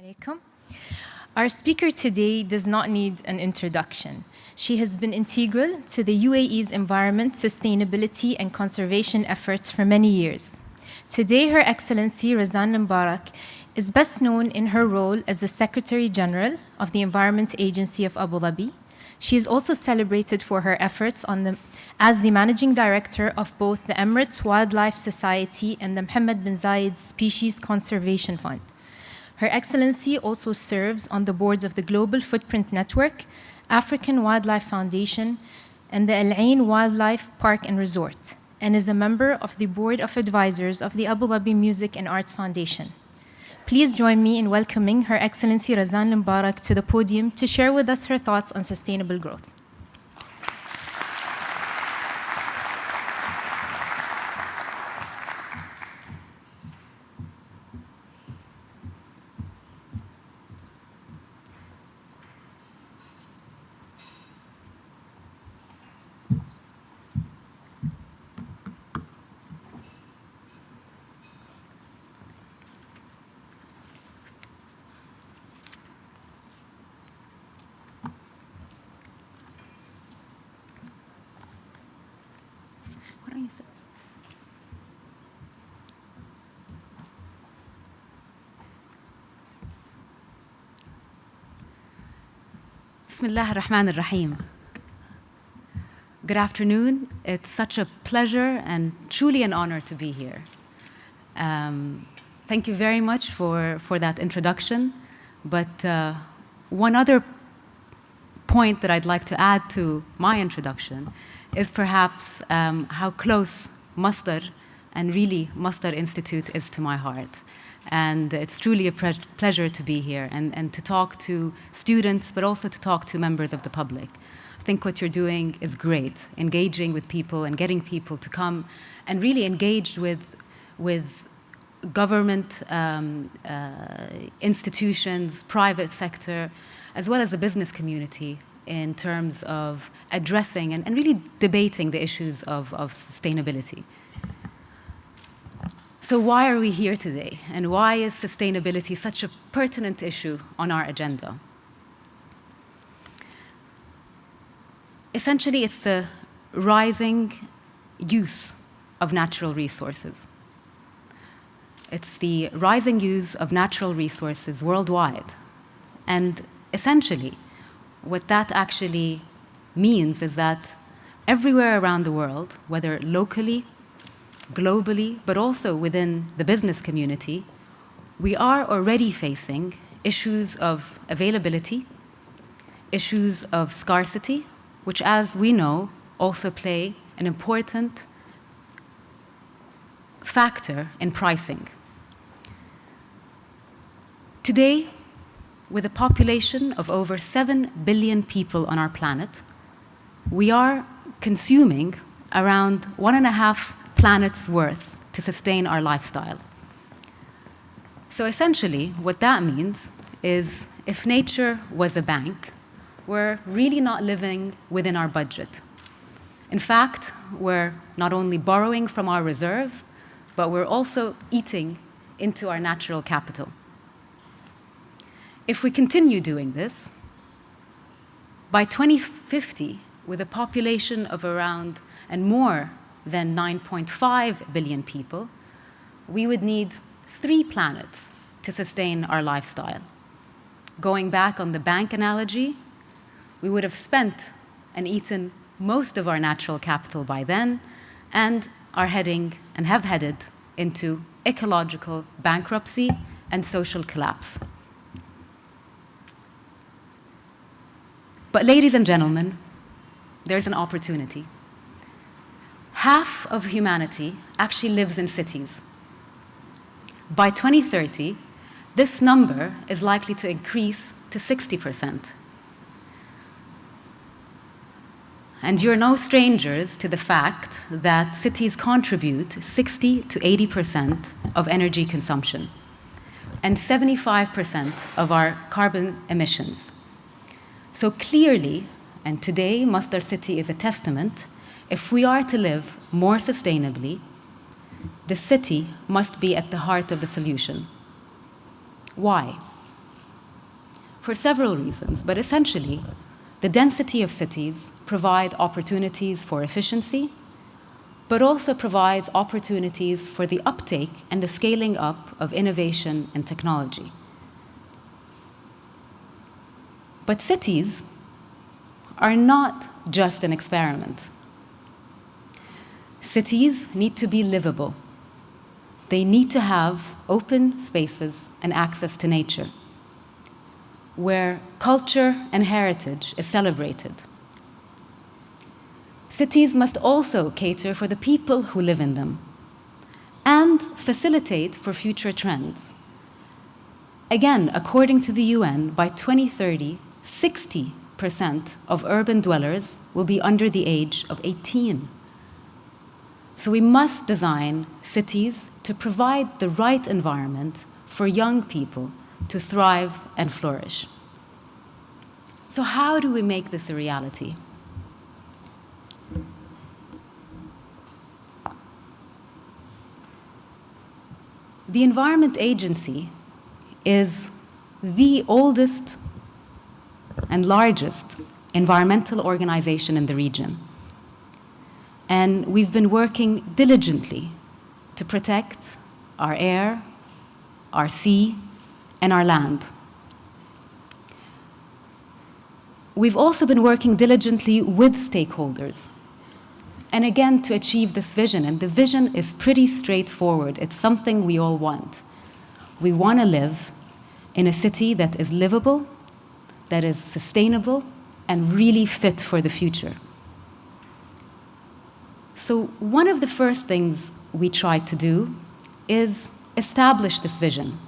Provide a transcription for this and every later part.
Alaikum. Our speaker today does not need an introduction. She has been integral to the UAE's environment, sustainability, and conservation efforts for many years. Today, Her Excellency Razan Al Mubarak is best known in her role as the Secretary General of the Environment Agency of Abu Dhabi. She is also celebrated for her efforts as the Managing Director of both the Emirates Wildlife Society and the Mohammed bin Zayed Species Conservation Fund. Her Excellency also serves on the boards of the Global Footprint Network, African Wildlife Foundation, and the Al Ain Wildlife Park and Resort, and is a member of the Board of Advisors of the Abu Dhabi Music and Arts Foundation. Please join me in welcoming Her Excellency Razan Al Mubarak to the podium to share with us her thoughts on sustainable growth. Bismillah ar-Rahman ar-Rahim. Good afternoon. It's such a pleasure and truly an honor to be here. Thank you very much for that introduction. But one other point that I'd like to add to my introduction is perhaps how close Masdar and really Masdar Institute is to my heart. And it's truly a pleasure to be here and to talk to students, but also to talk to members of the public. I think what you're doing is great, engaging with people and getting people to come and really engage with government institutions, private sector, as well as the business community in terms of addressing and really debating the issues of sustainability. So why are we here today? And why is sustainability such a pertinent issue on our agenda? Essentially, it's the rising use of natural resources. It's the rising use of natural resources worldwide. And essentially, what that actually means is that everywhere around the world, whether locally, globally, but also within the business community, we are already facing issues of availability, issues of scarcity, which, as we know, also play an important factor in pricing. Today, with a population of over 7 billion people on our planet, we are consuming around 1.5 planet's worth to sustain our lifestyle. So essentially, what that means is if nature was a bank, we're really not living within our budget. In fact, we're not only borrowing from our reserve, but we're also eating into our natural capital. If we continue doing this, by 2050, with a population of around and more than 9.5 billion people, we would need 3 planets to sustain our lifestyle. Going back on the bank analogy, we would have spent and eaten most of our natural capital by then and are heading and have headed into ecological bankruptcy and social collapse. But ladies and gentlemen, there's an opportunity. Half of humanity actually lives in cities. By 2030, this number is likely to increase to 60%. And you're no strangers to the fact that cities contribute 60 to 80% of energy consumption and 75% of our carbon emissions. So clearly, and today Masdar City is a testament, if we are to live more sustainably, the city must be at the heart of the solution. Why? for several reasons, but essentially, the density of cities provide opportunities for efficiency, but also provides opportunities for the uptake and the scaling up of innovation and technology. But cities are not just an experiment. Cities need to be livable. They need to have open spaces and access to nature, where culture and heritage is celebrated. Cities must also cater for the people who live in them and facilitate for future trends. Again, according to the UN, by 2030, 60% of urban dwellers will be under the age of 18. So we must design cities to provide the right environment for young people to thrive and flourish. So how do we make this a reality? The Environment Agency is the oldest and largest environmental organization in the region. And we've been working diligently to protect our air, our sea, and our land. We've also been working diligently with stakeholders, and again, to achieve this vision. And the vision is pretty straightforward. It's something we all want. We want to live in a city that is livable, that is sustainable, and really fit for the future. So one of the first things we tried to do is establish this vision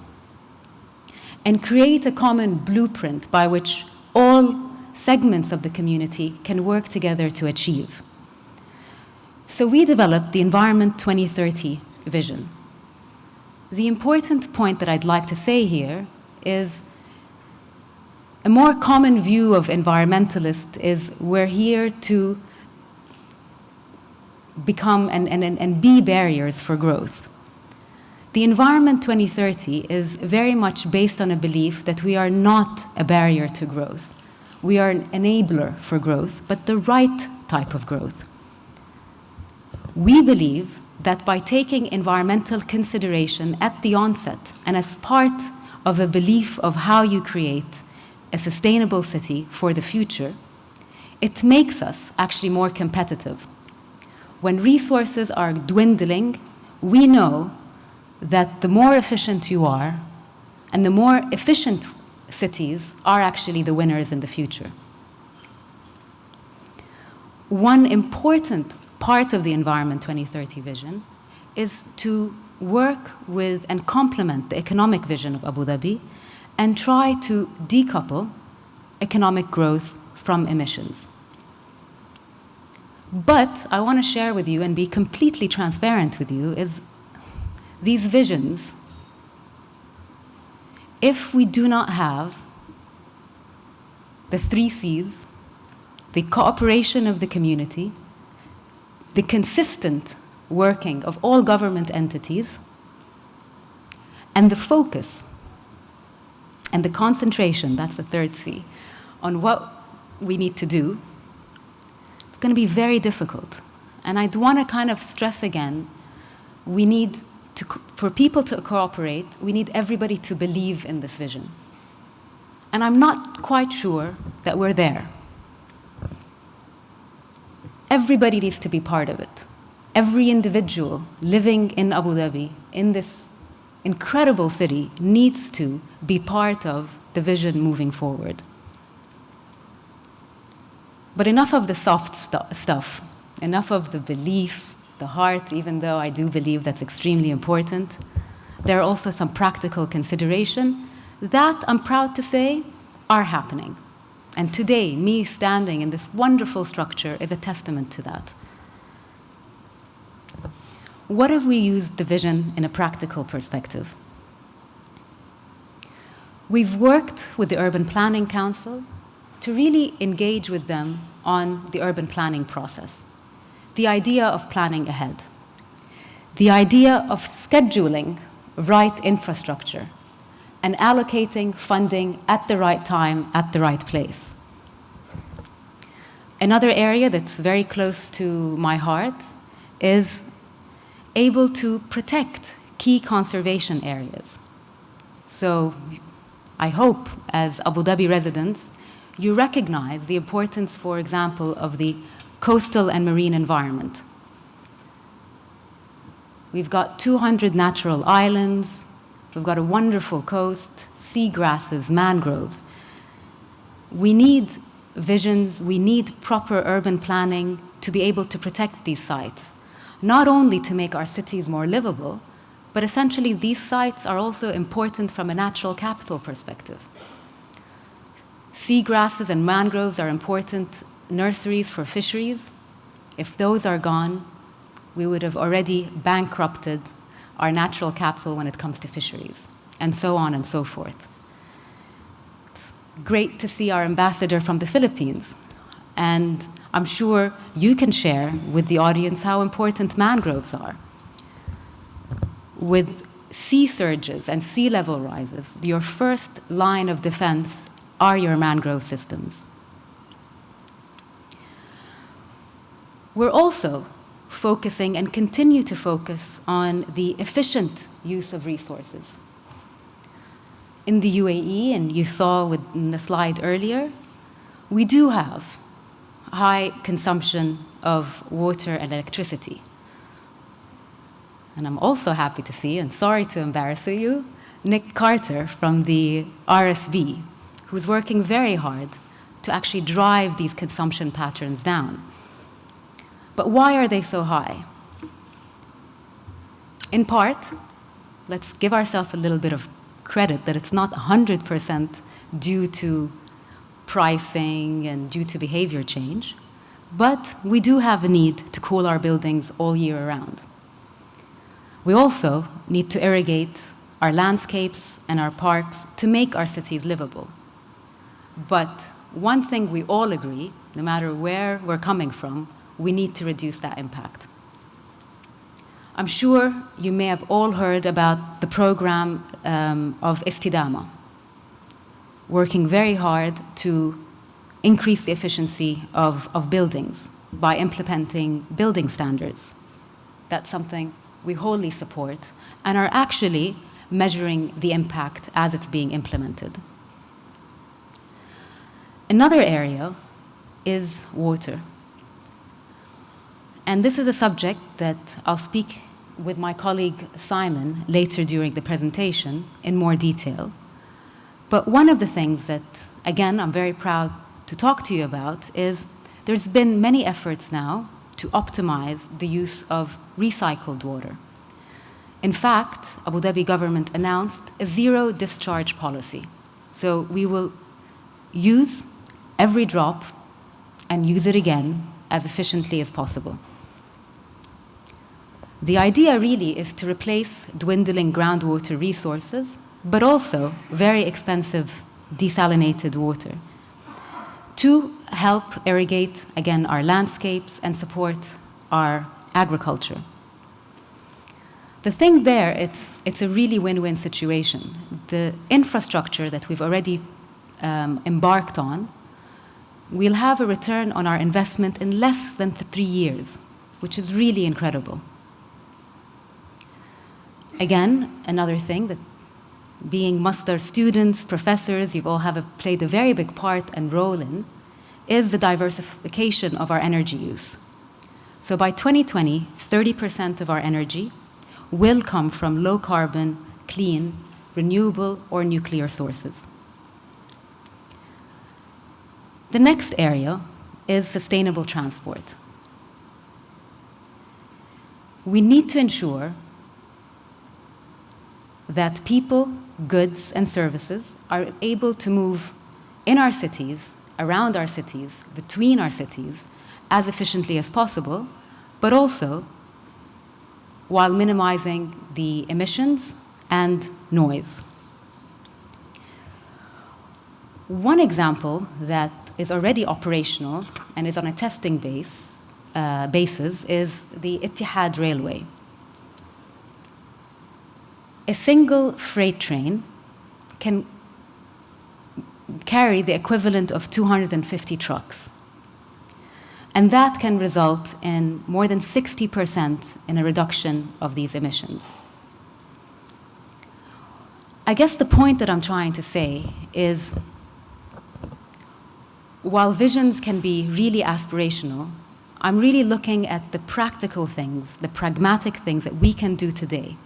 and create a common blueprint by which all segments of the community can work together to achieve. So we developed the Environment 2030 vision. The important point that I'd like to say here is a more common view of environmentalists is we're here to become and be barriers for growth. The Environment 2030 is very much based on a belief that we are not a barrier to growth. We are an enabler for growth, but the right type of growth. We believe that by taking environmental consideration at the onset and as part of a belief of how you create a sustainable city for the future, it makes us actually more competitive. When resources are dwindling, we know that the more efficient you are, and the more efficient cities are actually the winners in the future. One important part of the Environment 2030 vision is to work with and complement the economic vision of Abu Dhabi and try to decouple economic growth from emissions. But I want to share with you and be completely transparent with you is these visions, if we do not have the 3 C's, the cooperation of the community, the consistent working of all government entities, and the focus and the concentration, that's the 3rd C, on what we need to do, it's going to be very difficult. And I'd want to kind of stress again, we need to, for people to cooperate, we need everybody to believe in this vision. And I'm not quite sure that we're there. Everybody needs to be part of it. Every individual living in Abu Dhabi, in this incredible city, needs to be part of the vision moving forward. But enough of the soft stuff, enough of the belief, the heart, even though I do believe that's extremely important. There are also some practical consideration that, I'm proud to say, are happening. And today, me standing in this wonderful structure is a testament to that. What have we used the vision in a practical perspective? We've worked with the Urban Planning Council to really engage with them on the urban planning process, the idea of planning ahead, the idea of scheduling right infrastructure, and allocating funding at the right time, at the right place. Another area that's very close to my heart is able to protect key conservation areas. So I hope, as Abu Dhabi residents, you recognize the importance, for example, of the coastal and marine environment. We've got 200 natural islands, we've got a wonderful coast, seagrasses, mangroves. We need visions, we need proper urban planning to be able to protect these sites, not only to make our cities more livable, but essentially these sites are also important from a natural capital perspective. Seagrasses and mangroves are important nurseries for fisheries. If those are gone, we would have already bankrupted our natural capital when it comes to fisheries, and so on and so forth. It's great to see our ambassador from the Philippines, and I'm sure you can share with the audience how important mangroves are. With sea surges and sea level rises, your first line of defense are your mangrove systems. We're also focusing and continue to focus on the efficient use of resources. In the UAE, and you saw in the slide earlier, we do have high consumption of water and electricity. And I'm also happy to see, and sorry to embarrass you, Nick Carter from the RSB, who's working very hard to actually drive these consumption patterns down. But why are they so high? In part, let's give ourselves a little bit of credit that it's not 100% due to pricing and due to behavior change, but we do have a need to cool our buildings all year round. We also need to irrigate our landscapes and our parks to make our cities livable. But one thing we all agree, no matter where we're coming from, we need to reduce that impact. I'm sure you may have all heard about the program of Istidama, working very hard to increase the efficiency of buildings by implementing building standards. That's something we wholly support and are actually measuring the impact as it's being implemented. Another area is water. And this is a subject that I'll speak with my colleague Simon later during the presentation in more detail. But one of the things that, again, I'm very proud to talk to you about is there's been many efforts now to optimize the use of recycled water. In fact, Abu Dhabi government announced a zero discharge policy. So we will use every drop and use it again as efficiently as possible. The idea really is to replace dwindling groundwater resources, but also very expensive desalinated water, to help irrigate, again, our landscapes and support our agriculture. The thing there, it's a really win-win situation. The infrastructure that we've already embarked on, we'll have a return on our investment in less than 3 years, which is really incredible. Again, another thing that being Masdar students, professors, you've all played a very big part and role in, is the diversification of our energy use. So by 2020, 30% of our energy will come from low carbon, clean, renewable, or nuclear sources. The next area is sustainable transport. We need to ensure that people, goods, and services are able to move in our cities, around our cities, between our cities, as efficiently as possible, but also while minimizing the emissions and noise. One example that is already operational and is on a testing basis is the Ittihad Railway. A single freight train can carry the equivalent of 250 trucks. And that can result in more than 60% in a reduction of these emissions. I guess the point that I'm trying to say is, while visions can be really aspirational, I'm really looking at the practical things, the pragmatic things that we can do today.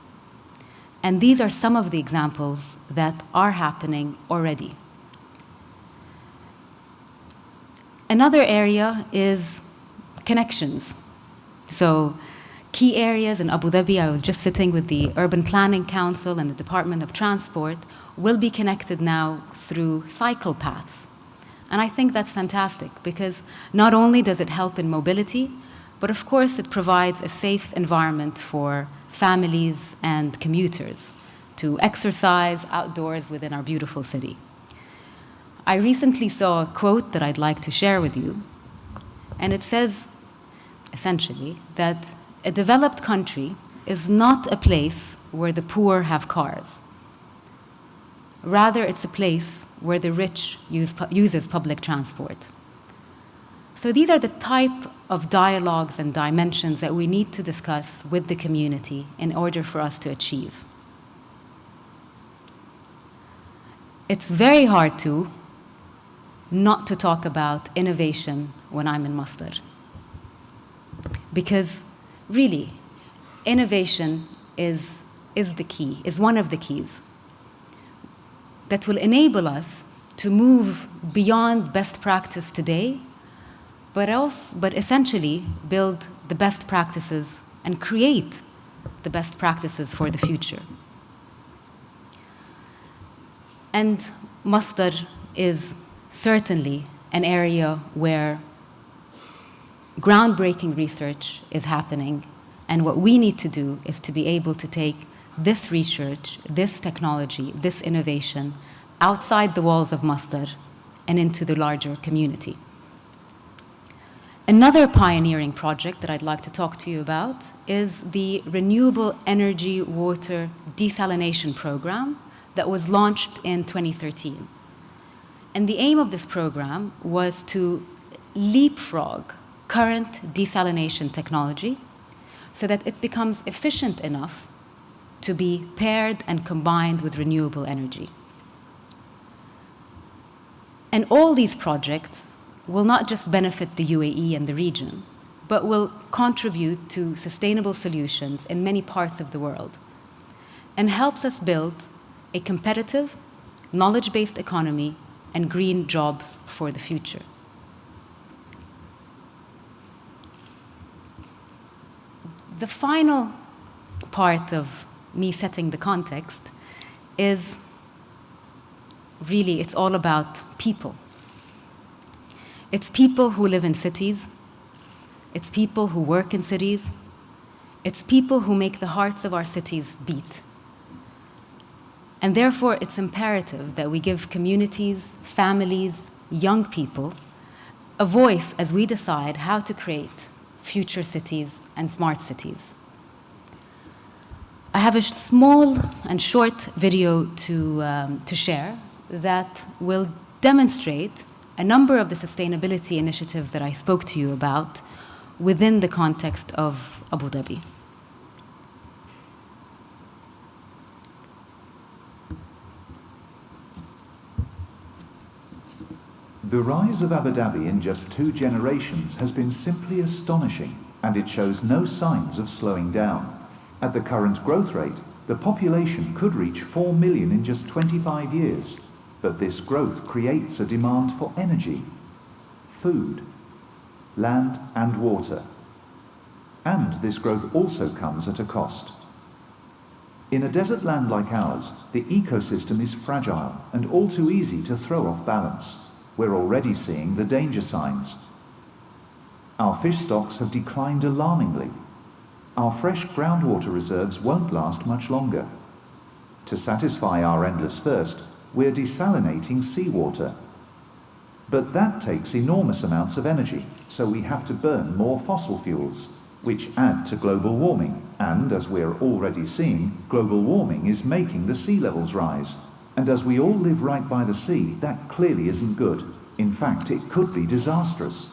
And these are some of the examples that are happening already. Another area is connections. So key areas in Abu Dhabi, I was just sitting with the Urban Planning Council and the Department of Transport, will be connected now through cycle paths. And I think that's fantastic because not only does it help in mobility, but of course it provides a safe environment for families and commuters to exercise outdoors within our beautiful city. I recently saw a quote that I'd like to share with you, and it says, essentially, that a developed country is not a place where the poor have cars. Rather, it's a place where the rich uses public transport. So these are the type of dialogues and dimensions that we need to discuss with the community in order for us to achieve. It's very hard not to talk about innovation when I'm in Masdar. Because really, innovation is the key, is one of the keys that will enable us to move beyond best practice today, but essentially build the best practices and create the best practices for the future. And Masdar is certainly an area where groundbreaking research is happening, and what we need to do is to be able to take this research, this technology, this innovation outside the walls of Masdar and into the larger community. Another pioneering project that I'd like to talk to you about is the Renewable Energy Water Desalination Program that was launched in 2013. And the aim of this program was to leapfrog current desalination technology so that it becomes efficient enough to be paired and combined with renewable energy. And all these projects will not just benefit the UAE and the region, but will contribute to sustainable solutions in many parts of the world and helps us build a competitive, knowledge-based economy and green jobs for the future. The final part of me setting the context is really, it's all about people. It's people who live in cities. It's people who work in cities. It's people who make the hearts of our cities beat. And therefore, it's imperative that we give communities, families, young people a voice as we decide how to create future cities and smart cities. I have a small and short video to share that will demonstrate a number of the sustainability initiatives that I spoke to you about within the context of Abu Dhabi. The rise of Abu Dhabi in just 2 generations has been simply astonishing, and it shows no signs of slowing down. At the current growth rate, the population could reach 4 million in just 25 years. But this growth creates a demand for energy, food, land and water. And this growth also comes at a cost. In a desert land like ours, the ecosystem is fragile and all too easy to throw off balance. We're already seeing the danger signs. Our fish stocks have declined alarmingly. Our fresh groundwater reserves won't last much longer. To satisfy our endless thirst, we're desalinating seawater. But that takes enormous amounts of energy, so we have to burn more fossil fuels, which add to global warming. And as we're already seeing, global warming is making the sea levels rise. And as we all live right by the sea, that clearly isn't good. In fact, it could be disastrous.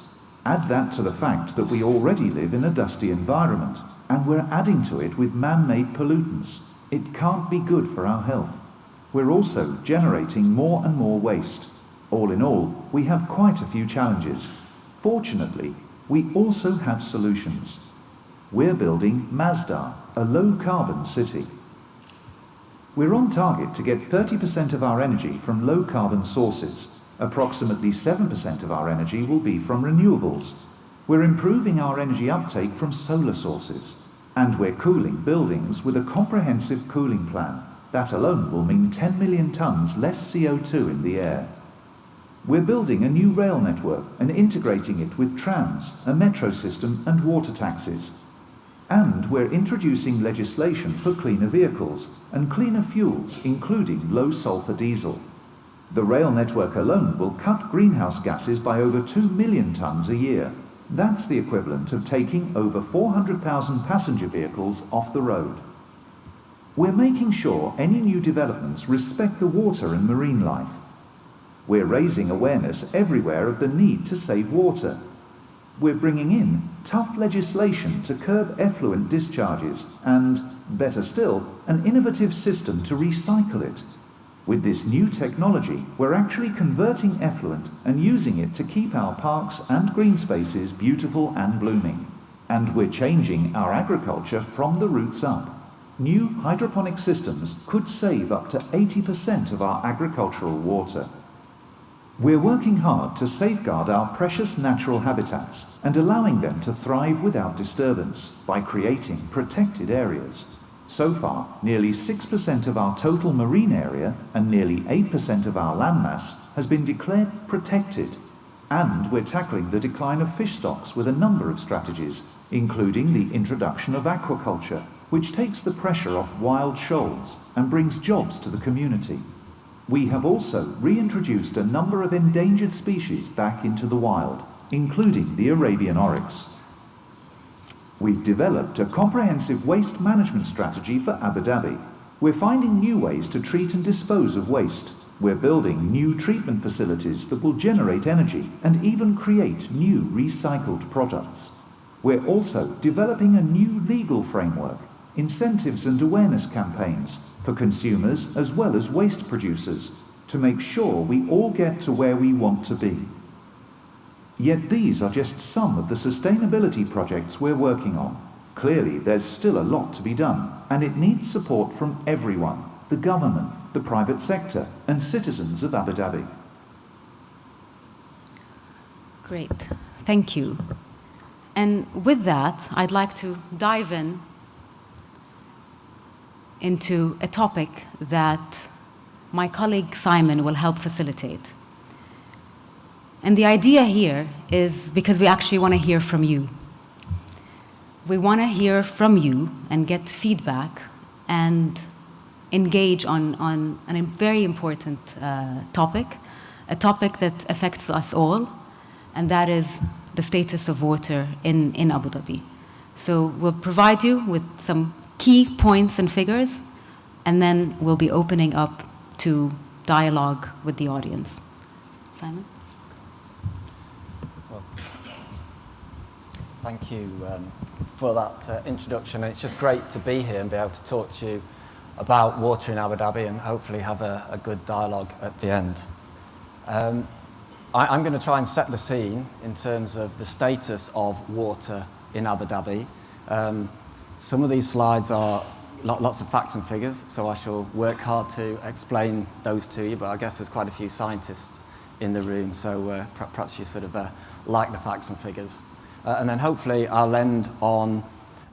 Add that to the fact that we already live in a dusty environment, and we're adding to it with man-made pollutants. It can't be good for our health. We're also generating more and more waste. All in all, we have quite a few challenges. Fortunately, we also have solutions. We're building Masdar, a low-carbon city. We're on target to get 30% of our energy from low-carbon sources. Approximately 7% of our energy will be from renewables. We're improving our energy uptake from solar sources. And we're cooling buildings with a comprehensive cooling plan. That alone will mean 10 million tons less CO2 in the air. We're building a new rail network and integrating it with trams, a metro system and water taxis. And we're introducing legislation for cleaner vehicles and cleaner fuels, including low-sulfur diesel. The rail network alone will cut greenhouse gases by over 2 million tons a year. That's the equivalent of taking over 400,000 passenger vehicles off the road. We're making sure any new developments respect the water and marine life. We're raising awareness everywhere of the need to save water. We're bringing in tough legislation to curb effluent discharges and, better still, an innovative system to recycle it. With this new technology, we're actually converting effluent and using it to keep our parks and green spaces beautiful and blooming. And we're changing our agriculture from the roots up. New hydroponic systems could save up to 80% of our agricultural water. We're working hard to safeguard our precious natural habitats and allowing them to thrive without disturbance by creating protected areas. So far, nearly 6% of our total marine area and nearly 8% of our landmass has been declared protected. And we're tackling the decline of fish stocks with a number of strategies, including the introduction of aquaculture, which takes the pressure off wild shoals and brings jobs to the community. We have also reintroduced a number of endangered species back into the wild, including the Arabian oryx. We've developed a comprehensive waste management strategy for Abu Dhabi. We're finding new ways to treat and dispose of waste. We're building new treatment facilities that will generate energy and even create new recycled products. We're also developing a new legal framework, incentives and awareness campaigns for consumers as well as waste producers to make sure we all get to where we want to be. Yet these are just some of the sustainability projects we're working on. Clearly, there's still a lot to be done, and it needs support from everyone, the government, the private sector, and citizens of Abu Dhabi. Great, thank you. And with that, I'd like to dive into a topic that my colleague Simon will help facilitate. And the idea here is because we actually want to hear from you. We want to hear from you and get feedback and engage on a very important topic, a topic that affects us all, and that is the status of water in Abu Dhabi. So we'll provide you with some key points and figures, and then we'll be opening up to dialogue with the audience. Simon? Well, thank you for that introduction. It's just great to be here and be able to talk to you about water in Abu Dhabi and hopefully have a good dialogue at the end. I'm going to try and set the scene in terms of the status of water in Abu Dhabi. Some of these slides are lots of facts and figures, so I shall work hard to explain those to you, but I guess there's quite a few scientists in the room, so perhaps you sort of like the facts and figures. And then hopefully I'll end on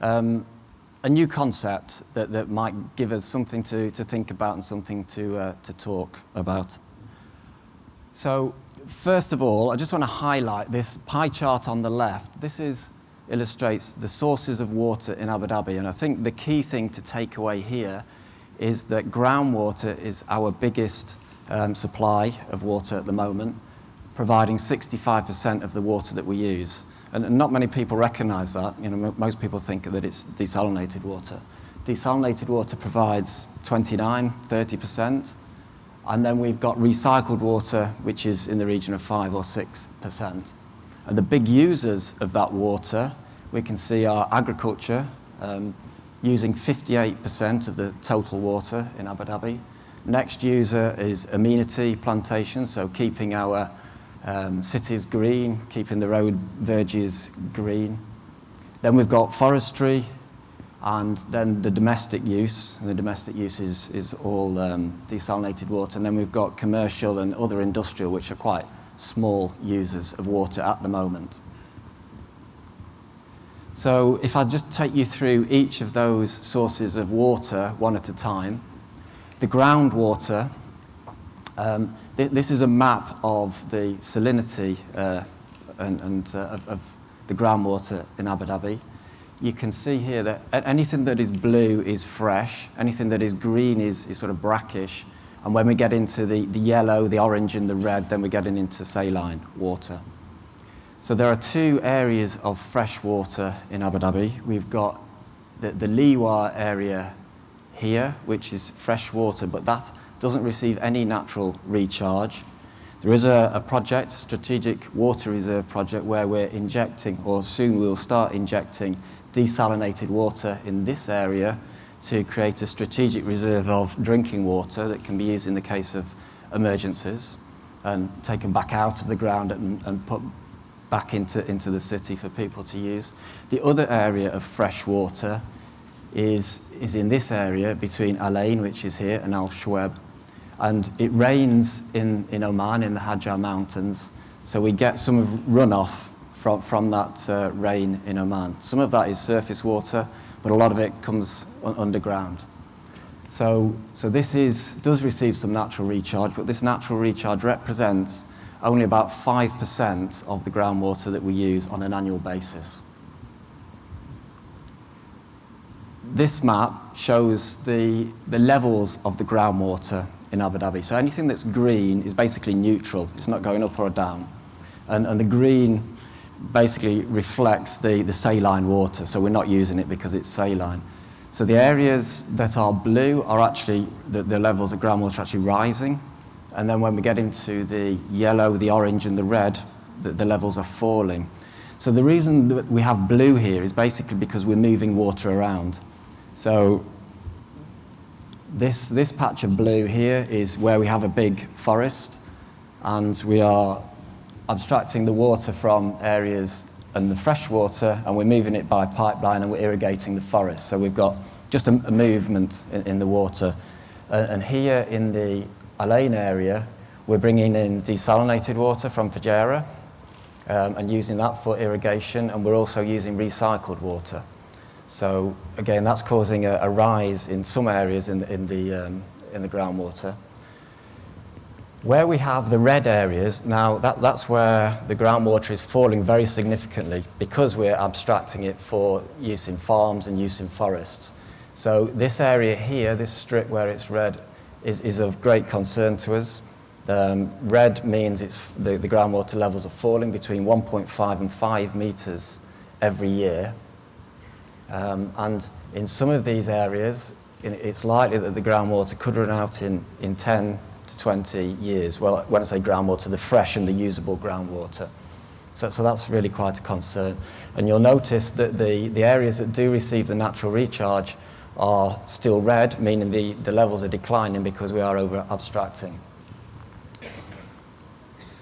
a new concept that might give us something to think about and something to talk about. So first of all, I just want to highlight this pie chart on the left. This illustrates the sources of water in Abu Dhabi, and I think the key thing to take away here is that groundwater is our biggest supply of water at the moment, providing 65% of the water that we use. And not many people recognize that. You know, most people think that it's desalinated water. Desalinated water provides 29, 30%, And then we've got recycled water, which is in the region of 5 or 6%. And the big users of that water, we can see are agriculture, using 58% of the total water in Abu Dhabi. Next user is amenity plantation, so keeping our cities green, keeping the road verges green. Then we've got forestry, and then the domestic use, and the domestic use is all desalinated water. And then we've got commercial and other industrial, which are quite small users of water at the moment. So if I just take you through each of those sources of water one at a time, the groundwater, this is a map of the salinity of the groundwater in Abu Dhabi. You can see here that anything that is blue is fresh, anything that is green is sort of brackish, and when we get into the yellow, the orange and the red, then we're getting into saline water. So there are two areas of fresh water in Abu Dhabi. We've got the Liwa area here, which is fresh water, but that doesn't receive any natural recharge. There is a project, strategic water reserve project, where we're injecting, or soon we'll start injecting, desalinated water in this area to create a strategic reserve of drinking water that can be used in the case of emergencies and taken back out of the ground and put back into the city for people to use. The other area of fresh water is in this area between Al Ain, which is here, and Al Shweb. And it rains in Oman, in the Hajar Mountains, so we get some of runoff from that rain in Oman. Some of that is surface water, but a lot of it comes underground. So this does receive some natural recharge, but this natural recharge represents only about 5% of the groundwater that we use on an annual basis. This map shows the levels of the groundwater in Abu Dhabi. So anything that's green is basically neutral. It's not going up or down. And the green basically reflects the saline water, so we're not using it because it's saline. So the areas that are blue are actually, the levels of groundwater are actually rising. And then when we get into the yellow, the orange and the red, the levels are falling. So the reason that we have blue here is basically because we're moving water around. So this patch of blue here is where we have a big forest, and we are abstracting the water from areas and the fresh water, and we're moving it by pipeline, and we're irrigating the forest. So we've got just a movement in the water. And here in the Al Ain area, we're bringing in desalinated water from Fujairah and using that for irrigation, and we're also using recycled water. So again, that's causing a rise in some areas in the groundwater. Where we have the red areas, now that's where the groundwater is falling very significantly because we're abstracting it for use in farms and use in forests. So this area here, this strip where it's red, is of great concern to us. Red means the groundwater levels are falling between 1.5 and 5 meters every year. And in some of these areas, it's likely that the groundwater could run out in 10 to 20 years. Well, when I say groundwater, the fresh and the usable groundwater. So that's really quite a concern. And you'll notice that the areas that do receive the natural recharge are still red, meaning the levels are declining because we are over abstracting.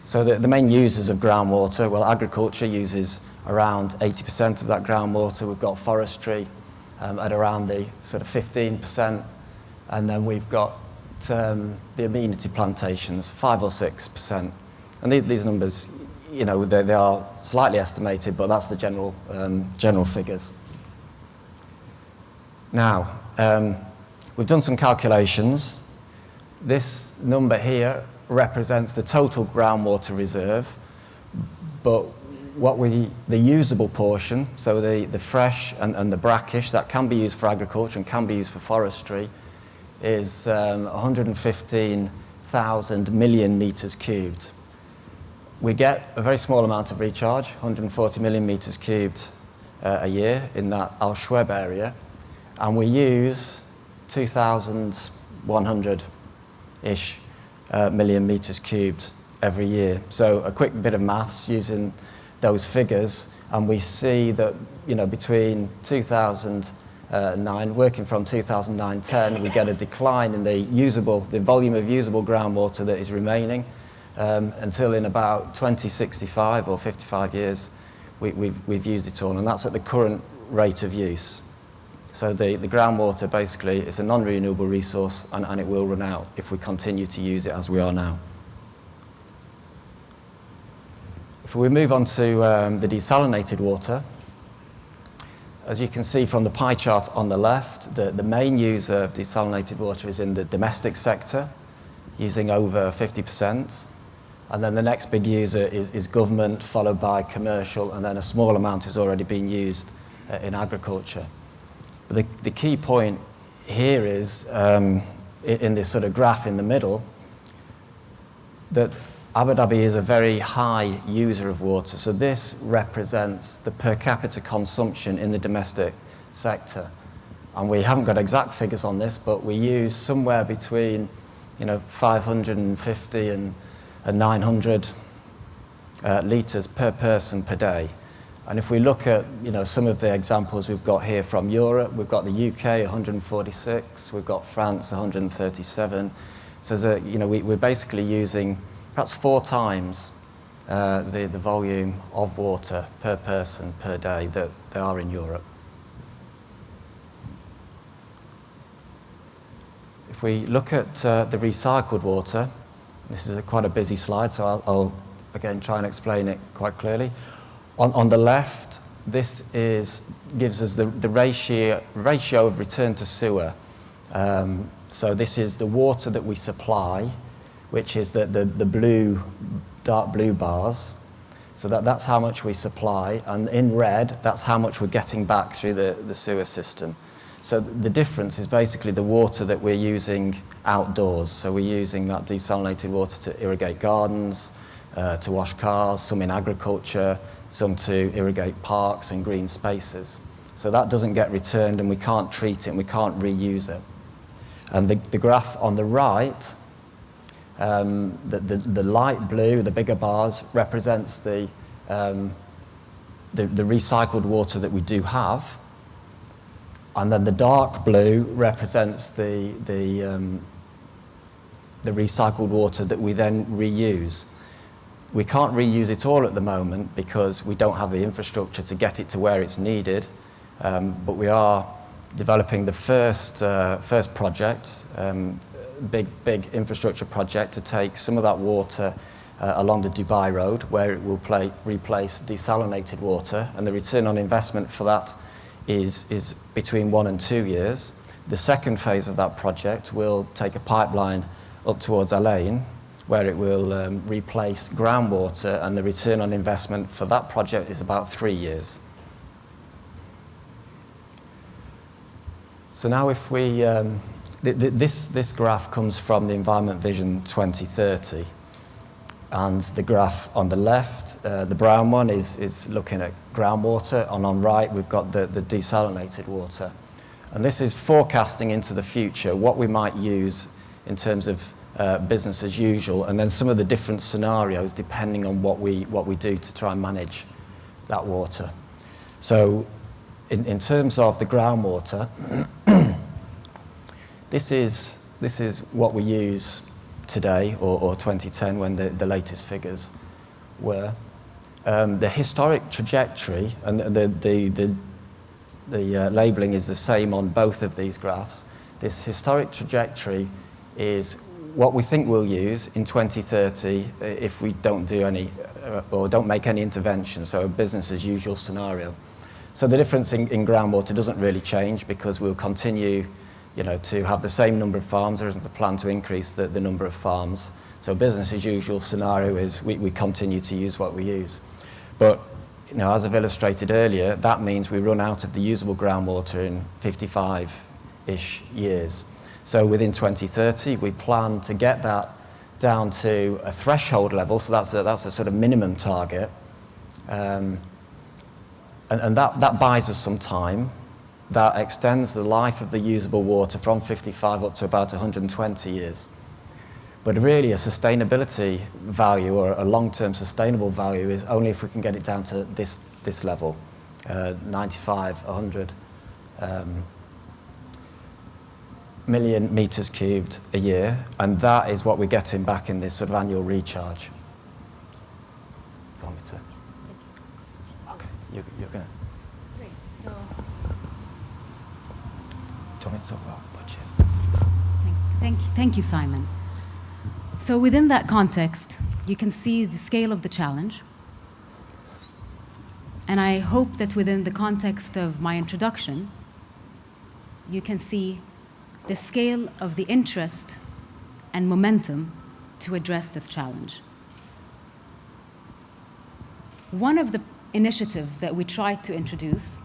So the main users of groundwater, well, agriculture uses around 80% of that groundwater. We've got forestry at around the sort of 15%, and then we've got the amenity plantations, 5 or 6%. And these numbers, you know, they are slightly estimated, but that's the general figures. Now, we've done some calculations. This number here represents the total groundwater reserve, but the usable portion, so the fresh and the brackish, that can be used for agriculture and can be used for forestry, is 115,000 million meters cubed. We get a very small amount of recharge, 140 million meters cubed a year in that Al Shweb area, and we use 2,100-ish million meters cubed every year. So a quick bit of maths using those figures, and we see that, you know, between 2009, working from 2009-10, we get a decline in the volume of usable groundwater that is remaining, until in about 2065 or 55 years, we've used it all, and that's at the current rate of use. So the groundwater basically is a non-renewable resource, and it will run out if we continue to use it as we are now. If we move on to the desalinated water, as you can see from the pie chart on the left, the main user of desalinated water is in the domestic sector, using over 50%. And then the next big user is government, followed by commercial, and then a small amount is already being used in agriculture. But the key point here is, in this sort of graph in the middle, that Abu Dhabi is a very high user of water. So this represents the per capita consumption in the domestic sector. And we haven't got exact figures on this, but we use somewhere between, 550 and 900 litres per person per day. And if we look at, some of the examples we've got here from Europe, we've got the UK, 146, we've got France, 137. So, we're basically using perhaps 4 times the volume of water per person per day that they are in Europe. If we look at the recycled water, this is quite a busy slide, so I'll again try and explain it quite clearly. On the left, this gives us the ratio of return to sewer. So this is the water that we supply, which is the dark blue bars. So that's how much we supply, and in red, that's how much we're getting back through the sewer system. So the difference is basically the water that we're using outdoors. So we're using that desalinated water to irrigate gardens, to wash cars, some in agriculture, some to irrigate parks and green spaces. So that doesn't get returned, and we can't treat it, and we can't reuse it. And the graph on the right, the light blue, the bigger bars, represents the recycled water that we do have, and then the dark blue represents the recycled water that we then reuse. We can't reuse it all at the moment because we don't have the infrastructure to get it to where it's needed, but we are developing the first project, big infrastructure project, to take some of that water along the Dubai Road, where it will replace desalinated water, and the return on investment for that is between 1 and 2 years. The second phase of that project will take a pipeline up towards Al Ain, where it will replace groundwater, and the return on investment for that project is about 3 years. So now if we, this graph comes from the Environment Vision 2030, and the graph on the left, the brown one, is looking at groundwater, and on right we've got the desalinated water. And this is forecasting into the future what we might use in terms of business as usual, and then some of the different scenarios depending on what we do to try and manage that water. So in terms of the groundwater, this is what we use today, or 2010, when the latest figures were. The historic trajectory, and the labelling is the same on both of these graphs. This historic trajectory is what we think we'll use in 2030 if we don't do any, or don't make any intervention, so a business as usual scenario. So the difference in groundwater doesn't really change, because we'll continue to have the same number of farms. There isn't a plan to increase the number of farms. So business as usual scenario is we continue to use what we use. But as I've illustrated earlier, that means we run out of the usable groundwater in 55-ish years. So within 2030, we plan to get that down to a threshold level, so that's a sort of minimum target. And that buys us some time. That extends the life of the usable water from 55 up to about 120 years. But really a sustainability value or a long-term sustainable value is only if we can get it down to this level, 95, 100 million meters cubed a year, and that is what we're getting back in this sort of annual recharge. You want me to? Okay, you're going to. Great. So, Do you want me to talk about budget? Thank you, Simon. So within that context, you can see the scale of the challenge. And I hope that within the context of my introduction, you can see the scale of the interest and momentum to address this challenge. One of the initiatives that we tried to introduce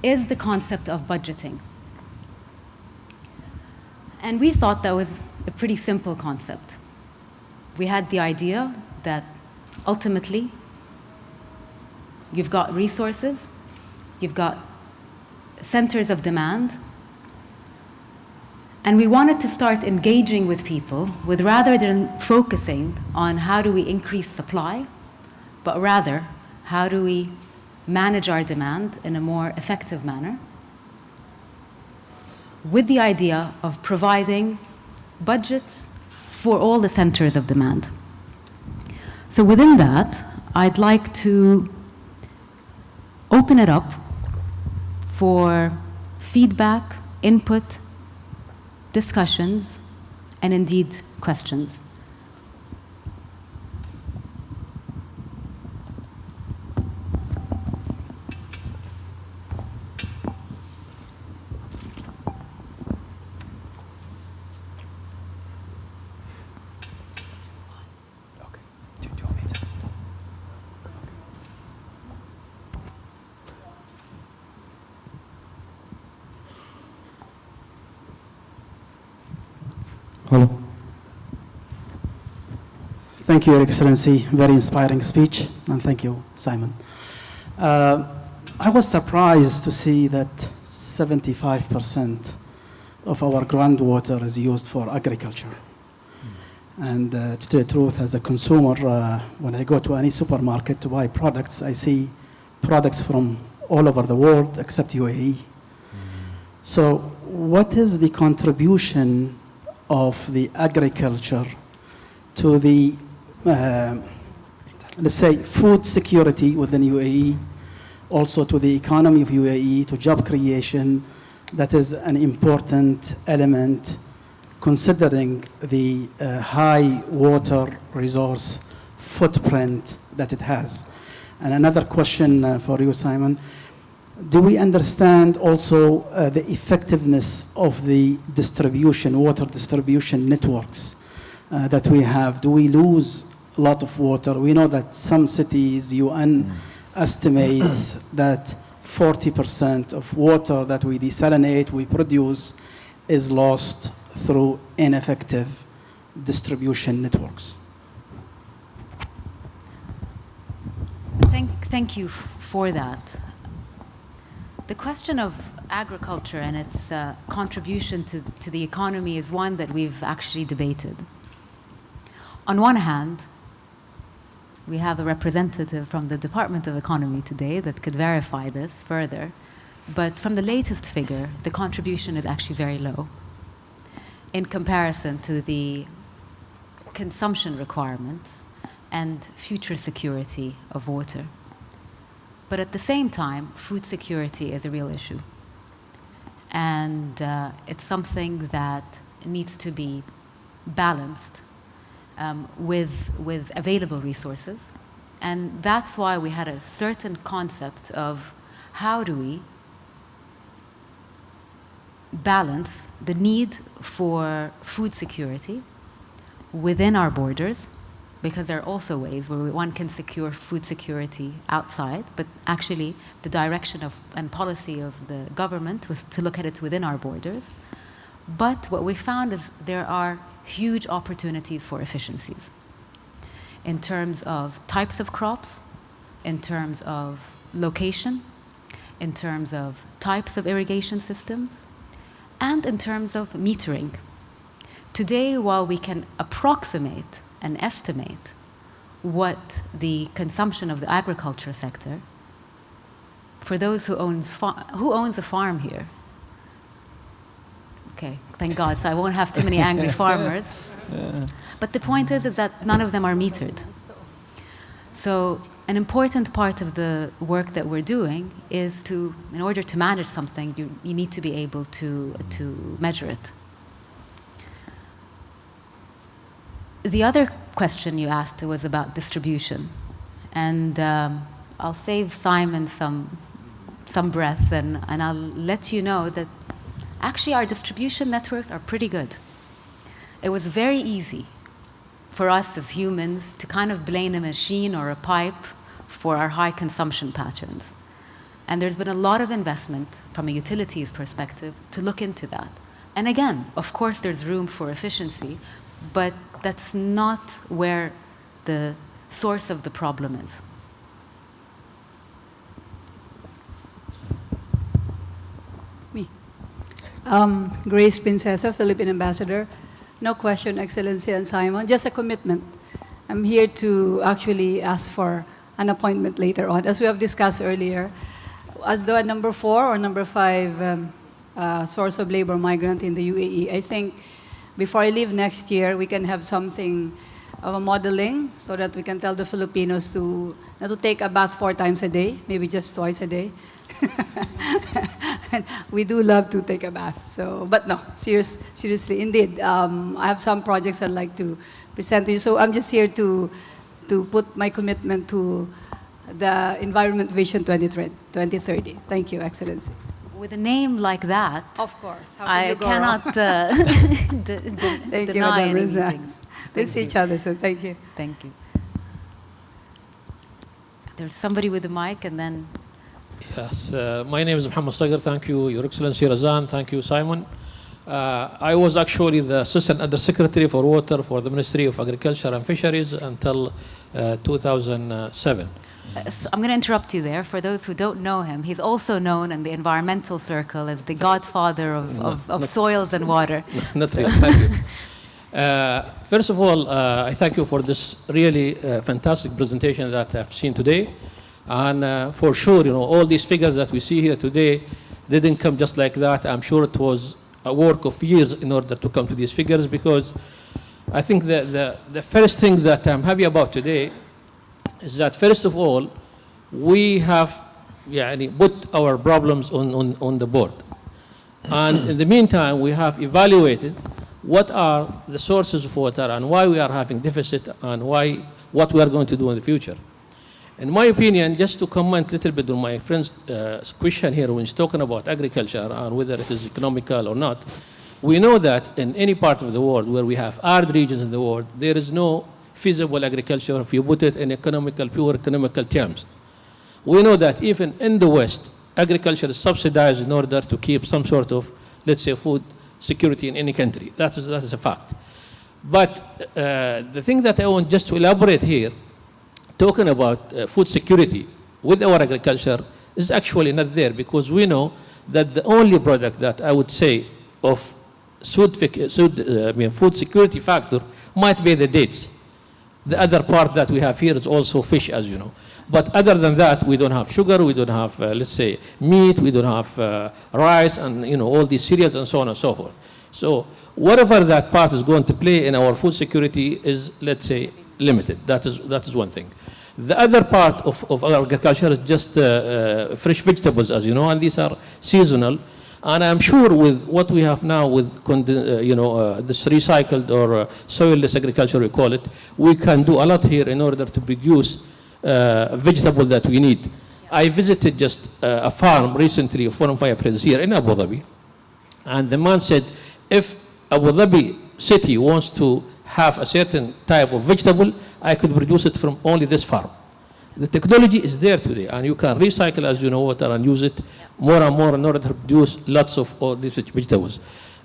is the concept of budgeting. And we thought that was a pretty simple concept. We had the idea that ultimately you've got resources, you've got centers of demand, and we wanted to start engaging with people with rather than focusing on how do we increase supply, but rather how do we manage our demand in a more effective manner, with the idea of providing budgets for all the centers of demand. So within that, I'd like to open it up for feedback, input, discussions, and indeed questions. Hello. Thank you, Your Excellency. Very inspiring speech, and thank you, Simon. I was surprised to see that 75% of our groundwater is used for agriculture. And to tell the truth, as a consumer, when I go to any supermarket to buy products, I see products from all over the world except UAE. So what is the contribution of the agriculture to the, let's say, food security within UAE, also to the economy of UAE, to job creation? That is an important element considering the high water resource footprint that it has. And another question for you, Simon. Do we understand also the effectiveness of the distribution, water distribution networks that we have? Do we lose a lot of water? We know that some cities, UN estimates that 40% of water that we desalinate, we produce, is lost through ineffective distribution networks. Thank you for that. The question of agriculture and its contribution to the economy is one that we've actually debated. On one hand, we have a representative from the Department of Economy today that could verify this further, but from the latest figure, the contribution is actually very low in comparison to the consumption requirements and future security of water. But at the same time, food security is a real issue. And it's something that needs to be balanced with available resources. And that's why we had a certain concept of how do we balance the need for food security within our borders, because there are also ways where one can secure food security outside, but actually the direction of and policy of the government was to look at it within our borders. But what we found is there are huge opportunities for efficiencies in terms of types of crops, in terms of location, in terms of types of irrigation systems, and in terms of metering. Today, while we can approximate and estimate what the consumption of the agriculture sector, for those who owns a farm here? Okay, thank God, so I won't have too many angry farmers. But the point is that none of them are metered. So an important part of the work that we're doing is to, in order to manage something, you need to be able to measure it. The other question you asked was about distribution. And I'll save Simon some breath, and I'll let you know that actually our distribution networks are pretty good. It was very easy for us as humans to kind of blame a machine or a pipe for our high consumption patterns. And there's been a lot of investment from a utilities perspective to look into that. And again, of course there's room for efficiency, but that's not where the source of the problem is. Me. Grace Princesa, Philippine Ambassador. No question, Excellency and Simon, just a commitment. I'm here to actually ask for an appointment later on. As we have discussed earlier, as the number 4 or number 5 source of labor migrant in the UAE, I think before I leave next year, we can have something of a modeling so that we can tell the Filipinos to not to take a bath 4 times a day, maybe just twice a day. We do love to take a bath. So, but no, seriously, indeed, I have some projects I'd like to present to you. So I'm just here to put my commitment to the Environment Vision 2030. Thank you, Excellency. With a name like that, of course, I cannot Thank deny you, Razan. anything. We see each other, so thank you. Thank you. There's somebody with the mic, and then... Yes, my name is Muhammad Sagar. Thank you, Your Excellency Razan. Thank you, Simon. I was actually the Assistant Undersecretary for Water for the Ministry of Agriculture and Fisheries until 2007. So I'm going to interrupt you there. For those who don't know him, he's also known in the environmental circle as the godfather of soils and water. Not really, thank you. First of all, I thank you for this really fantastic presentation that I've seen today. And for sure, all these figures that we see here today didn't come just like that. I'm sure it was a work of years in order to come to these figures, because I think the first thing that I'm happy about today is that, first of all, we have put our problems on the board. And in the meantime, we have evaluated what are the sources of water and why we are having deficit and what we are going to do in the future. In my opinion, just to comment a little bit on my friend's question here when he's talking about agriculture and whether it is economical or not, we know that in any part of the world where we have arid regions in the world, there is no feasible agriculture if you put it in pure economical terms. We know that even in the West, agriculture is subsidized in order to keep some sort of, let's say, food security in any country. That is a fact. But the thing that I want just to elaborate here, talking about food security with our agriculture, is actually not there, because we know that the only product that I would say of food security factor might be the dates. The other part that we have here is also fish, as you know. But other than that, we don't have sugar, we don't have, let's say, meat, we don't have rice, and all these cereals and so on and so forth. So whatever that part is going to play in our food security is, let's say, limited. That is one thing. The other part of our agriculture is just fresh vegetables, as you know, and these are seasonal. And I'm sure with what we have now with this recycled or soilless agriculture, we call it, we can do a lot here in order to produce vegetable that we need. I visited just a farm recently of one of my friends here in Abu Dhabi, and the man said, if Abu Dhabi city wants to have a certain type of vegetable, I could produce it from only this farm. The technology is there today, and you can recycle, as you know, water and use it more and more in order to produce lots of all these vegetables.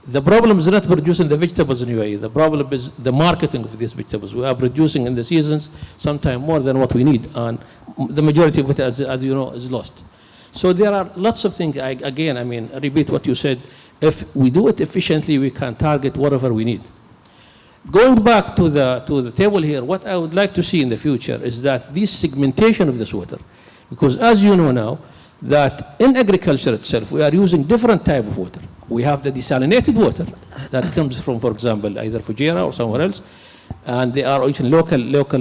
The problem is not producing the vegetables in UAE. The problem is the marketing of these vegetables. We are producing in the seasons sometimes more than what we need, and the majority of it, as you know, is lost. So there are lots of things. I repeat what you said. If we do it efficiently, we can target whatever we need. Going back to the table here, what I would like to see in the future is that this segmentation of this water, because as you know now, that in agriculture itself, we are using different type of water. We have the desalinated water that comes from, for example, either Fujairah or somewhere else, and they are even local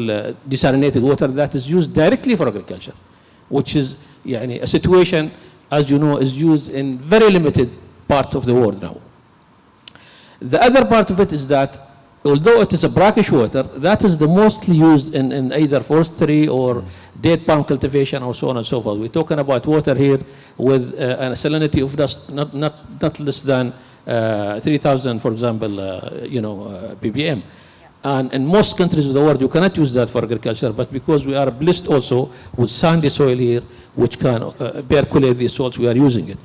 desalinated water that is used directly for agriculture, which is a situation, as you know, is used in very limited parts of the world now. The other part of it is that although it is a brackish water, that is the mostly used in either forestry or date palm cultivation or so on and so forth. We're talking about water here with a salinity of just not less than 3,000, for example, ppm. And in most countries of the world, you cannot use that for agriculture, but because we are blessed also with sandy soil here, which can percolate these salts, we are using it.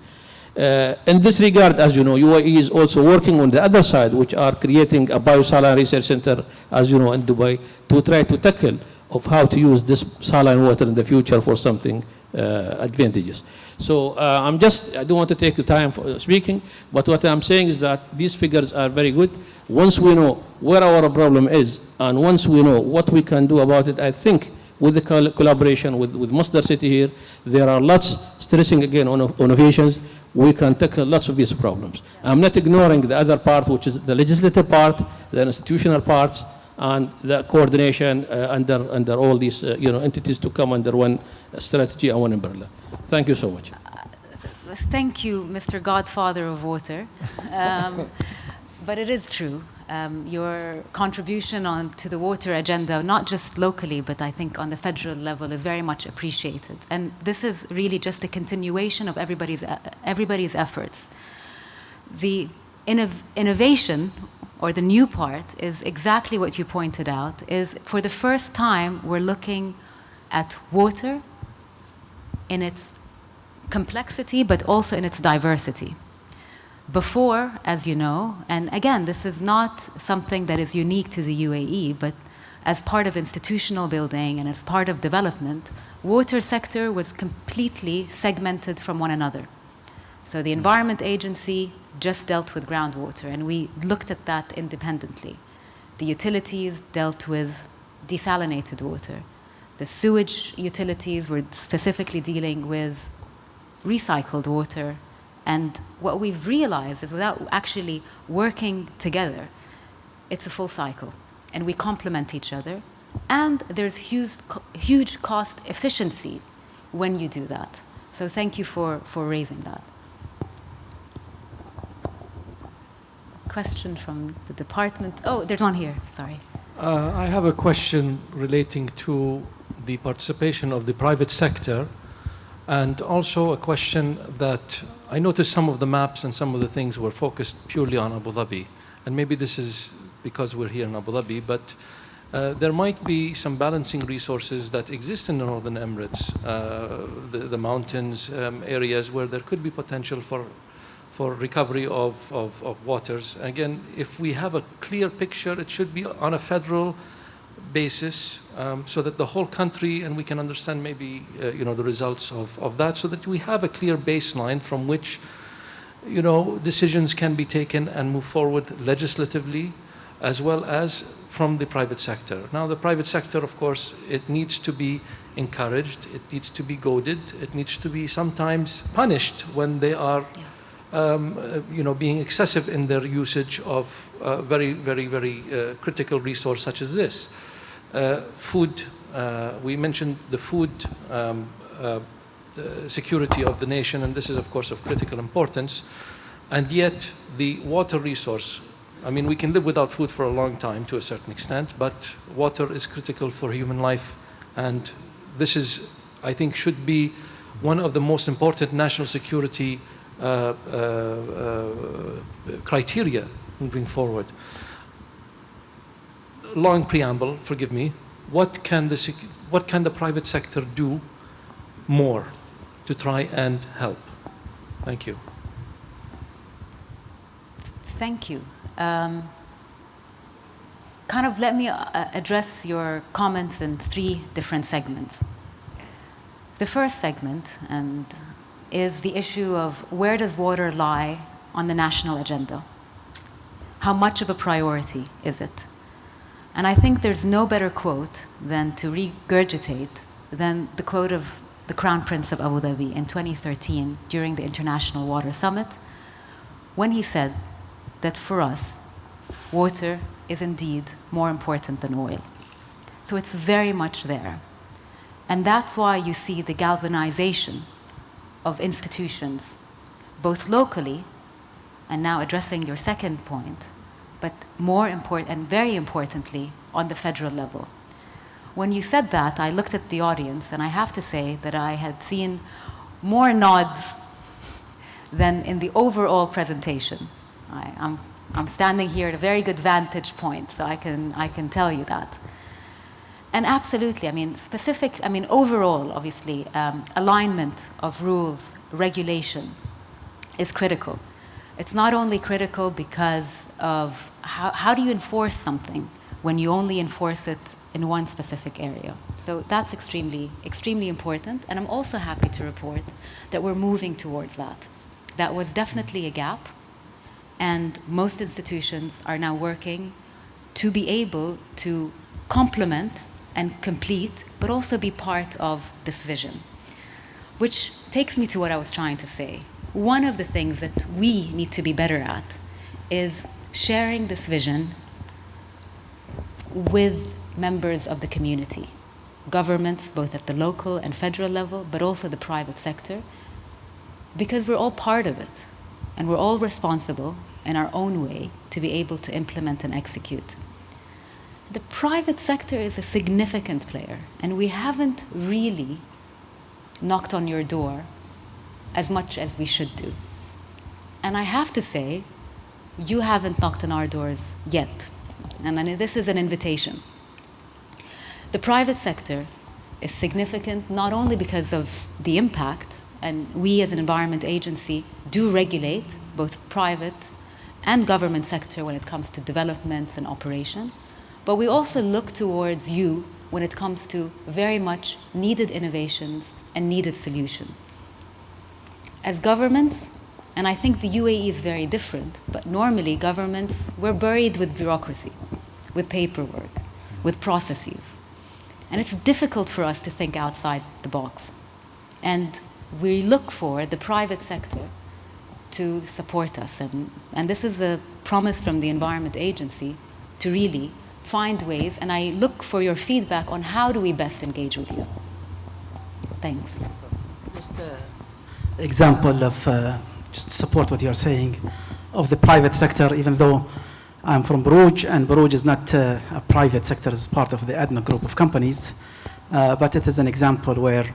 In this regard, as you know, UAE is also working on the other side, which are creating a biosaline research center, as you know, in Dubai, to try to tackle of how to use this saline water in the future for something advantageous. So I don't want to take the time for speaking, but what I'm saying is that these figures are very good. Once we know where our problem is, and once we know what we can do about it, I think with the collaboration with Masdar City here, there are lots, stressing again on innovations, we can tackle lots of these problems. I'm not ignoring the other part, which is the legislative part, the institutional parts, and the coordination under all these entities to come under one strategy and one umbrella. Thank you so much. Thank you, Mr. Godfather of Water. But it is true. Your contribution to the water agenda, not just locally, but I think on the federal level, is very much appreciated. And this is really just a continuation of everybody's efforts. The innovation, or the new part, is exactly what you pointed out, is for the first time, we're looking at water in its complexity, but also in its diversity. Before, as you know, and again, this is not something that is unique to the UAE, but as part of institutional building and as part of development, water sector was completely segmented from one another. So the Environment Agency just dealt with groundwater, and we looked at that independently. The utilities dealt with desalinated water. The sewage utilities were specifically dealing with recycled water. And what we've realized is without actually working together, it's a full cycle. And we complement each other. And there's huge cost efficiency when you do that. So thank you for raising that. Question from the department. Oh, there's one here, sorry. I have a question relating to the participation of the private sector, and also a question that I noticed some of the maps and some of the things were focused purely on Abu Dhabi. And maybe this is because we're here in Abu Dhabi, but there might be some balancing resources that exist in the Northern Emirates, the mountains, areas where there could be potential for recovery of waters. Again, if we have a clear picture, it should be on a federal basis, so that the whole country, and we can understand maybe the results of that, so that we have a clear baseline from which decisions can be taken and move forward legislatively, as well as from the private sector. Now, the private sector, of course, it needs to be encouraged, it needs to be goaded, it needs to be sometimes punished when they are being excessive in their usage of very, very, very critical resource such as this. Food, we mentioned the food security of the nation, and this is, of course, of critical importance. And yet, the water resource, I mean, we can live without food for a long time to a certain extent, but water is critical for human life. And this is, I think, should be one of the most important national security criteria moving forward. Long preamble, forgive me. What can the private sector do more to try and help? Thank you. Thank you. Kind of let me address your comments in 3 different segments. The first segment is the issue of where does water lie on the national agenda? How much of a priority is it? And I think there's no better quote than to regurgitate than the quote of the Crown Prince of Abu Dhabi in 2013 during the International Water Summit, when he said that for us, water is indeed more important than oil. So it's very much there. And that's why you see the galvanization of institutions, both locally, and now addressing your second point, but more important and very importantly, on the federal level. When you said that, I looked at the audience, and I have to say that I had seen more nods than in the overall presentation. I'm standing here at a very good vantage point, so I can tell you that. And absolutely, overall, obviously, alignment of rules, regulation is critical. It's not only critical because of how do you enforce something when you only enforce it in one specific area. So that's extremely, extremely important. And I'm also happy to report that we're moving towards that. That was definitely a gap. And most institutions are now working to be able to complement and complete, but also be part of this vision. Which takes me to what I was trying to say. One of the things that we need to be better at is sharing this vision with members of the community, governments, both at the local and federal level, but also the private sector, because we're all part of it, and we're all responsible in our own way to be able to implement and execute. The private sector is a significant player, and we haven't really knocked on your door as much as we should do. And I have to say, you haven't knocked on our doors yet. And then this is an invitation. The private sector is significant not only because of the impact, and we as an environment agency do regulate both private and government sector when it comes to developments and operation, but we also look towards you when it comes to very much needed innovations and needed solutions. As governments, and I think the UAE is very different, but normally governments, we're buried with bureaucracy, with paperwork, with processes. And it's difficult for us to think outside the box. And we look for the private sector to support us. And this is a promise from the Environment Agency to really find ways, and I look for your feedback on how do we best engage with you. Thanks. Just example of, just to support what you're saying, of the private sector, even though I'm from Borouge, and Borouge is not a private sector, it's part of the ADNA group of companies, but it is an example where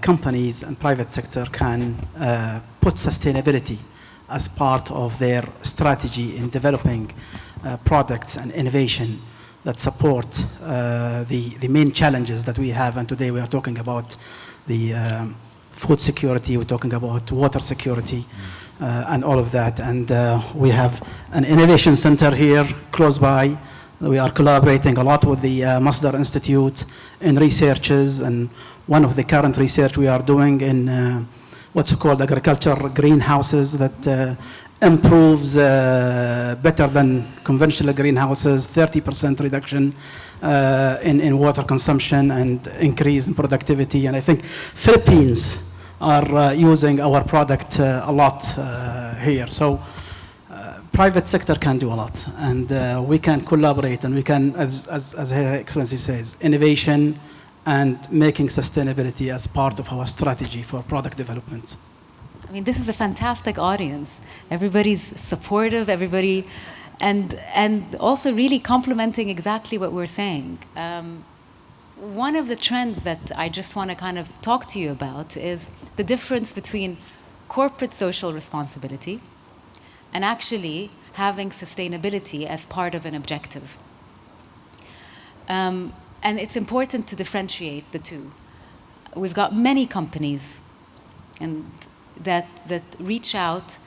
companies and private sector can put sustainability as part of their strategy in developing products and innovation that support the main challenges that we have. And today we are talking about the food security, we're talking about water security, and all of that. And we have an innovation center here close by. We are collaborating a lot with the Masdar Institute in researches, and one of the current research we are doing in what's called agriculture greenhouses that improves better than conventional greenhouses, 30% reduction in water consumption and increase in productivity. And I think Philippines are using our product a lot here. So private sector can do a lot, and we can collaborate, and we can, as Her Excellency says, innovation and making sustainability as part of our strategy for product development. I mean, this is a fantastic audience. Everybody's supportive, everybody, and also really complimenting exactly what we're saying. One of the trends that I just want to kind of talk to you about is the difference between corporate social responsibility and actually having sustainability as part of an objective. And it's important to differentiate the two. We've got many companies that reach out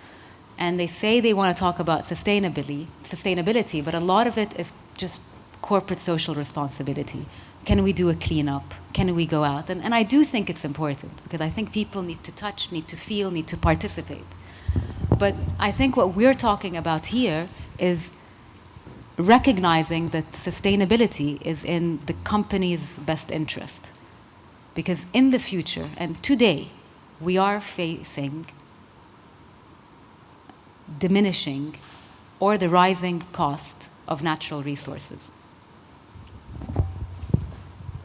and they say they want to talk about sustainability, but a lot of it is just corporate social responsibility. Can we do a cleanup? Can we go out? And I do think it's important, because I think people need to touch, need to feel, need to participate. But I think what we're talking about here is recognizing that sustainability is in the company's best interest. Because in the future, and today, we are facing diminishing or the rising cost of natural resources.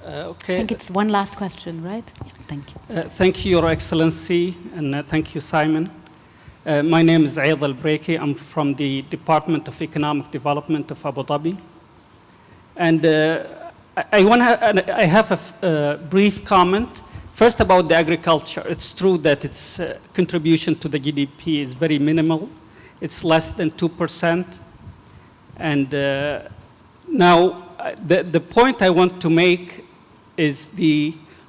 Okay. I think it's one last question, right? Yeah, thank you. Thank you, Your Excellency, and thank you, Simon. My name is Aid Al-Breiki. I'm from the Department of Economic Development of Abu Dhabi. And I have a brief comment. First, about the agriculture. It's true that its contribution to the GDP is very minimal. It's less than 2%. And now, the point I want to make is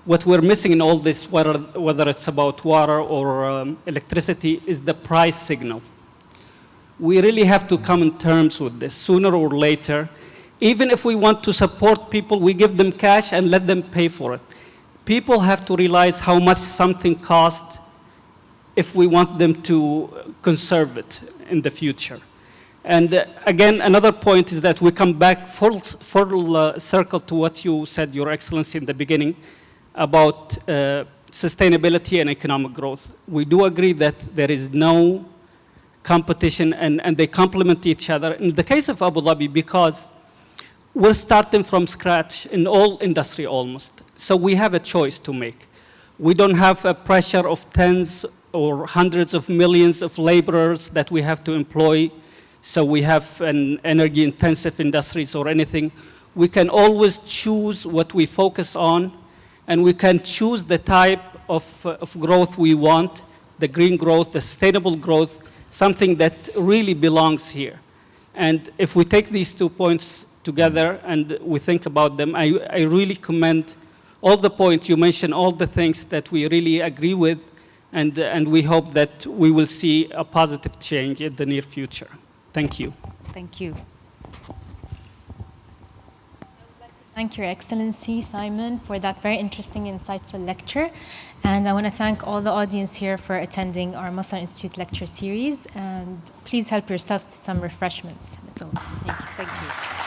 what we're missing in all this, whether it's about water or electricity, is the price signal. We really have to come in terms with this sooner or later. Even if we want to support people, we give them cash and let them pay for it. People have to realize how much something costs if we want them to conserve it in the future. And again, another point is that we come back full circle to what you said, Your Excellency, in the beginning about sustainability and economic growth. We do agree that there is no competition and they complement each other. In the case of Abu Dhabi, because we're starting from scratch in all industry almost. So we have a choice to make. We don't have a pressure of tens or hundreds of millions of laborers that we have to employ. So we have an energy-intensive industries or anything. We can always choose what we focus on, and we can choose the type of growth we want, the green growth, the sustainable growth, something that really belongs here. And if we take these 2 points together and we think about them, I really commend all the points you mentioned, all the things that we really agree with, and we hope that we will see a positive change in the near future. Thank you. Thank you. Thank Your Excellency, Simon, for that very interesting, insightful lecture. And I want to thank all the audience here for attending our Masdar Institute lecture series. And please help yourselves to some refreshments. That's all. Thank you. Thank you.